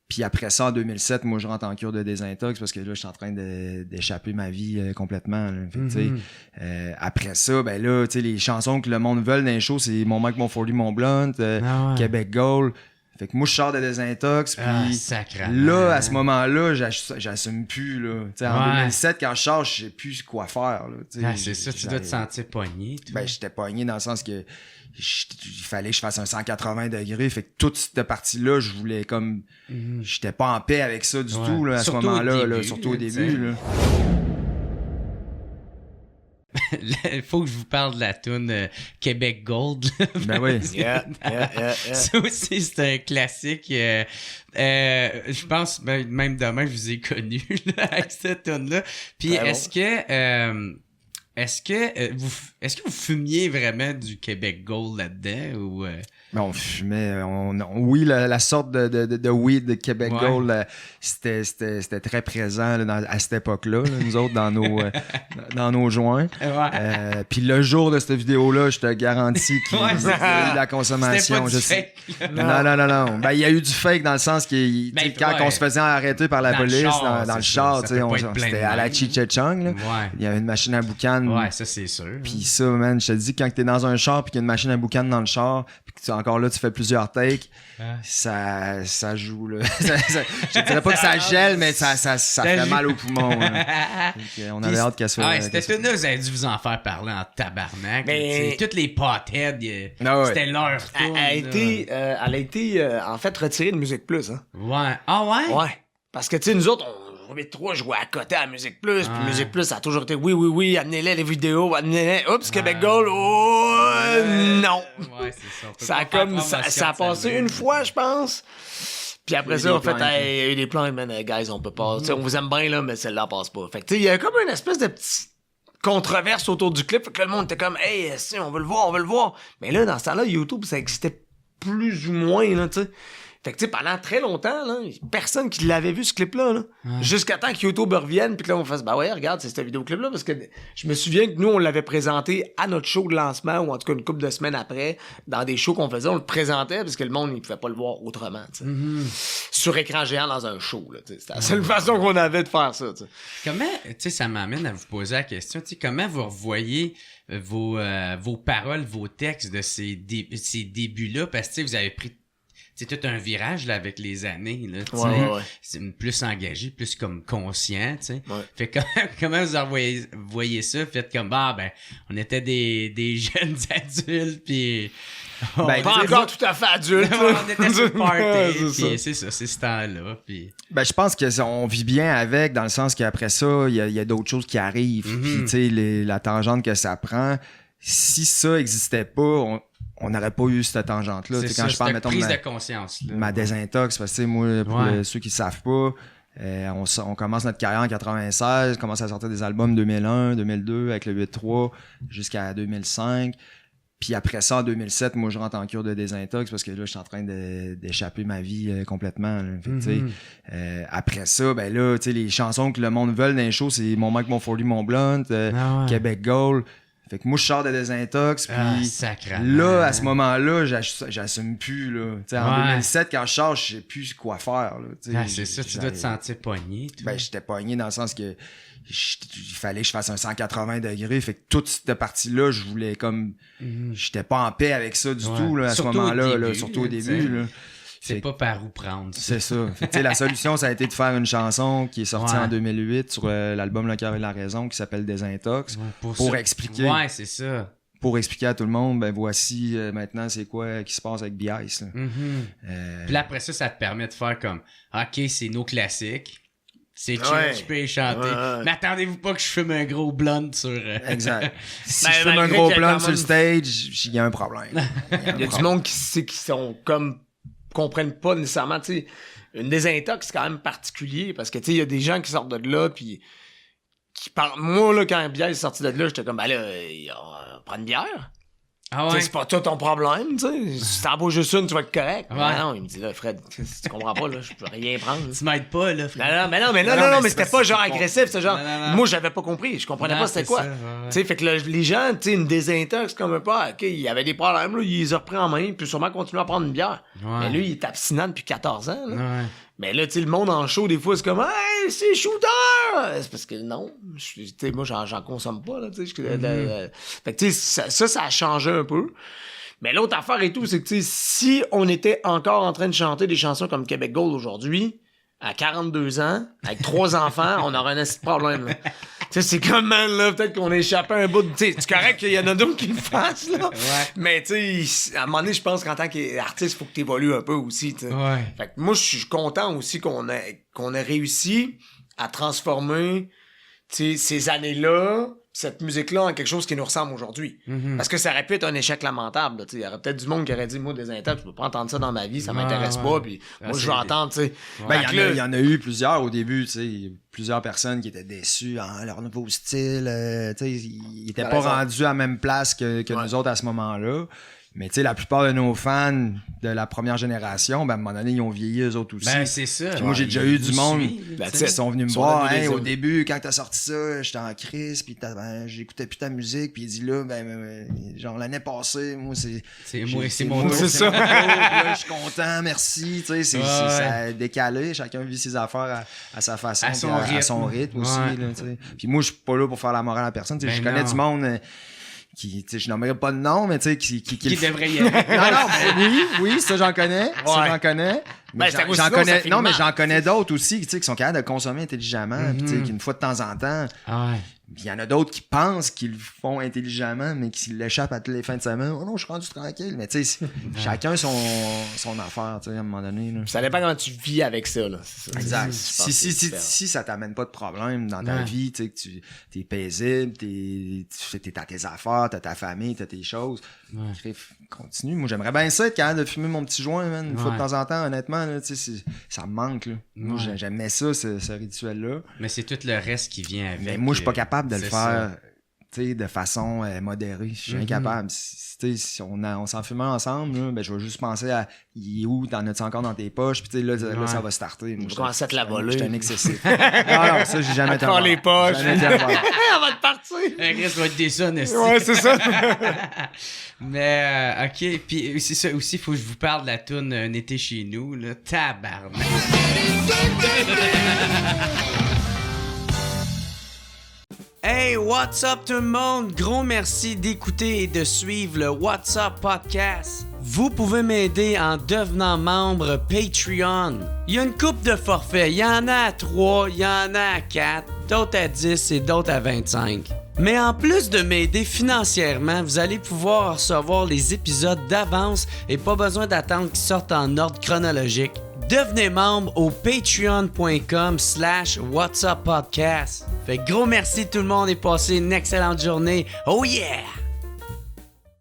Puis après ça, en 2007, moi, je rentre en cure de désintox parce que là, je suis en train d'échapper ma vie complètement. Là. Fait que, tu sais, après ça, ben là, tu sais, les chansons que le monde veut dans les shows, c'est Mon Mike, Mon 40, Mon Blunt, Québec Gold. Fait que moi, je sors de désintox, puis là, à ce moment-là, j'assume plus, là. Tu sais, en 2007, quand je sors, je sais plus quoi faire, là. C'est ça, tu dois te sentir pogné. Ben, j'étais pogné dans le sens que il fallait que je fasse un 180 degrés. Fait que toute cette partie-là, je voulais comme... J'étais pas en paix avec ça du tout, là, à ce moment-là, là, surtout au début, là. Il faut que je vous parle de la toune Québec Gold. Ben oui. Yeah. Ça aussi, c'est un classique. Je pense, même demain, je vous ai connu là, avec cette toune-là. Puis est-ce que vous fumiez vraiment du Québec Gold là-dedans ou Ben, on fumait, oui, la sorte de weed de Québec Gold, c'était très présent là, à cette époque-là, là, nous autres, dans nos joints. Puis le jour de cette vidéo-là, je te garantis qu'il y a eu de la consommation. C'était pas du fake, non. Ben, il y a eu du fake dans le sens que quand on se faisait arrêter par la police dans le char, c'était à la Cheech-Chong, là. Il y avait une machine à boucan. Ouais, ça c'est sûr. Puis ça, man, je te dis, quand t'es dans un char puis qu'il y a une machine à boucan dans le char, puis que encore là, tu fais plusieurs takes, ça joue, là. Je dirais pas que ça gèle, mais ça fait mal aux poumons. On avait hâte qu'elle soit... Ouais, c'était une vous avez dû vous en faire parler en tabarnak. Mais... Toutes les potheads, c'était leur tour. Elle a été en fait retirée de Musique Plus. Hein. Ouais. Ah ouais? Ouais. Parce que, tu sais, nous autres, on avait trois jouer à côté à Musique Plus. Puis Musique Plus, ça a toujours été oui, amenez-les les vidéos, amenez-les. Oups, Québec Gold, non. Ouais, c'est ça. Ça a passé une fois, je pense. Puis après ça, en fait, il y a eu des plaintes, man, guys, on peut pas. On vous aime bien, là, mais celle-là passe pas. Fait que, tu sais, il y a comme une espèce de petite controverse autour du clip. Fait que le monde était comme, hey, si, on veut le voir. Mais là, dans ce temps-là, YouTube, ça existait plus ou moins, là, tu sais. Fait que, tu sais, pendant très longtemps, là, personne qui l'avait vu, ce clip-là, là. Jusqu'à temps que YouTube revienne, puis que là, on fasse, bah ouais, regarde, c'est cette vidéoclip-là, parce que je me souviens que nous, on l'avait présenté à notre show de lancement, ou en tout cas une couple de semaines après, dans des shows qu'on faisait, on le présentait, parce que le monde, il pouvait pas le voir autrement, tu sais. Sur écran géant dans un show, là, tu sais. C'était la seule façon qu'on avait de faire ça, tu sais. Comment, tu sais, ça m'amène à vous poser la question, tu sais, comment vous revoyez vos paroles, vos textes de ces débuts-là, parce que, tu sais, vous avez pris c'est tout un virage là avec les années là, c'est plus engagé, plus comme conscient, tu sais. Fait comment vous voyez ça, faites comme on était des jeunes adultes puis pas encore tout à fait adultes. On était sur le party, puis c'est ça, c'est ce temps-là, puis ben je pense que on vit bien avec dans le sens qu'après ça, il y a d'autres choses qui arrivent, puis tu sais la tangente que ça prend, si ça existait pas, on n'aurait pas eu cette tangente-là. C'est quand je parle, mettons, prise de conscience. Là. Ma désintox, parce que moi, pour ceux qui ne savent pas, on commence notre carrière en 96, on commence à sortir des albums 2001, 2002, avec le 8-3, jusqu'à 2005. Puis après ça, en 2007, moi, je rentre en cure de désintox parce que là, je suis en train d'échapper ma vie complètement. Là. Fait que, après ça, ben là, les chansons que le monde veut dans les shows, c'est Mon Mike, Mon 40, Mon Blunt, Québec Gold. Fait que moi, je sors de désintox, puis là, à ce moment-là, j'assume plus, là. Tu sais, en 2007, quand je sors, je sais plus quoi faire, là. C'est ça, tu dois te sentir pogné. Ben, j'étais pogné dans le sens que il fallait que je fasse un 180 degrés. Fait que toute cette partie-là, je voulais comme... J'étais pas en paix avec ça du tout, là, à ce moment-là, là, surtout au début, là. C'est pas par où prendre. C'est ça. Fait, la solution, ça a été de faire une chanson qui est sortie en 2008 sur l'album Le Cœur et la Raison qui s'appelle Désintox. Pour expliquer. Ouais, c'est ça. Pour expliquer à tout le monde, ben voici maintenant c'est quoi qui se passe avec B.I.C. Puis là, après ça, ça te permet de faire comme OK, c'est nos classiques. C'est chill, je peux y chanter. Mais attendez-vous pas que je fume un gros blunt sur... Exact. Si je fume un gros blunt sur le stage, il y a un problème. Il y a du monde qui sont comme... comprennent pas nécessairement, tu sais, une désintox, c'est quand même particulier, parce que, tu sais, il y a des gens qui sortent de là, puis qui parlent... Moi, là, quand bière est sorti de là, j'étais comme, ben là, on prend une bière. Ah ouais? C'est pas tout ton problème, tu sais. Si t'en bois juste une, tu vas être correct. Non, il me dit, là, Fred, tu comprends pas, là, je peux rien prendre. Tu m'aides pas, là, Fred. Non, mais c'était pas genre agressif, c'était genre... Moi, j'avais pas compris, je comprenais pas c'était quoi. Tu sais, fait que les gens, tu sais, une désintox, comme un pas, OK, il y avait des problèmes, là, il les a repris en main, puis sûrement continué à prendre une bière. Mais lui, il est abstinent depuis 14 ans, là. Mais là, tu sais, le monde en show, des fois, c'est comme, hey, c'est shooter! C'est parce que non, tu sais, moi, j'en consomme pas, là, tu sais. Fait que, tu sais, ça a changé un peu. Mais l'autre affaire et tout, c'est que, tu sais, si on était encore en train de chanter des chansons comme Québec Gold aujourd'hui, à 42 ans, avec 3 enfants, on aurait un petit problème, là. Tu sais, c'est comme, man, là, peut-être qu'on a échappé un bout de... Tu sais, c'est correct qu'il y en a d'autres qui le fassent, là. Ouais. Mais, tu sais, à un moment donné, je pense qu'en tant qu'artiste, il faut que tu évolues un peu aussi, tu sais. Ouais. Fait que moi, je suis content aussi qu'on ait réussi à transformer, tu sais, ces années-là, cette musique-là en quelque chose qui nous ressemble aujourd'hui. Parce que ça aurait pu être un échec lamentable. Il y aurait peut-être du monde qui aurait dit, moi, des intègres, je peux pas entendre ça dans ma vie, ça m'intéresse pas, puis moi, je veux entendre, tu sais. Ben, il y en a eu plusieurs au début, tu sais, plusieurs personnes qui étaient déçues, leur nouveau style, tu sais, ils étaient pas rendus à la même place que nous autres à ce moment-là. Mais tu sais, la plupart de nos fans de la première génération, ben à un moment donné, ils ont vieilli eux autres aussi. Ben, c'est ça. Puis moi, j'ai déjà eu du monde qui sont venus me voir. Hey, au des début, quand t'as sorti ça, j'étais en crise, puis j'écoutais plus ta musique. Puis il dit là, genre l'année passée, moi, c'est mon c'est ça. Là, je suis content, merci. Tu sais, ça a décalé. Chacun vit ses affaires à sa façon, à son rythme aussi. Là, tu sais. Puis moi, je suis pas là pour faire la morale à la personne. Je connais du monde qui, tu sais, je nommerai pas de nom, mais tu sais, qui devrait y aller. Non, oui, ça j'en connais. Ça j'en connais. Mais j'en connais. Non, mais j'en connais d'autres aussi, tu sais, qui sont capables de consommer intelligemment. Puis, tu sais, qu'une fois de temps en temps. Il y en a d'autres qui pensent qu'ils le font intelligemment, mais qui l'échappent à toutes les fins de semaine. Oh non, je suis rendu tranquille. Mais tu sais, chacun son affaire, tu sais, à un moment donné. Là. Ça dépend comment tu vis avec ça, là. C'est ça. Exact. Si ça t'amène pas de problème dans ta vie, tu sais, que t'es paisible, t'es à tes affaires, t'as ta famille, t'as tes choses, continue. Moi, j'aimerais bien ça, être capable de fumer mon petit joint, man, une fois de temps en temps, honnêtement, là, tu sais, ça me manque, là. Moi, j'aimais ça, ce rituel-là. Mais c'est tout le reste qui vient avec. Mais moi, je suis pas capable de le faire, tu sais, de façon modérée. Je suis incapable. Si on s'en fume ensemble, là, ben, je vais juste penser à il est où, t'en as-tu encore dans tes poches, puis là, ça va starter. Moi, je commence à te la voler. Je suis un excessif. non, ça, j'ai jamais été dans les poches. On va te partir. Chris va être déçu, ouais, c'est ça. Mais, ok, puis c'est ça aussi, il faut que je vous parle de la toune Un été chez nous, là. Tabarnak. Hey, what's up tout le monde? Gros merci d'écouter et de suivre le What's Up Podcast. Vous pouvez m'aider en devenant membre Patreon. Il y a une couple de forfaits. Il y en a à 3, il y en a à 4, d'autres à 10 et d'autres à 25. Mais en plus de m'aider financièrement, vous allez pouvoir recevoir les épisodes d'avance et pas besoin d'attendre qu'ils sortent en ordre chronologique. Devenez membre au patreon.com/whatsuppodcast. Fait gros merci tout le monde et passez une excellente journée. Oh yeah!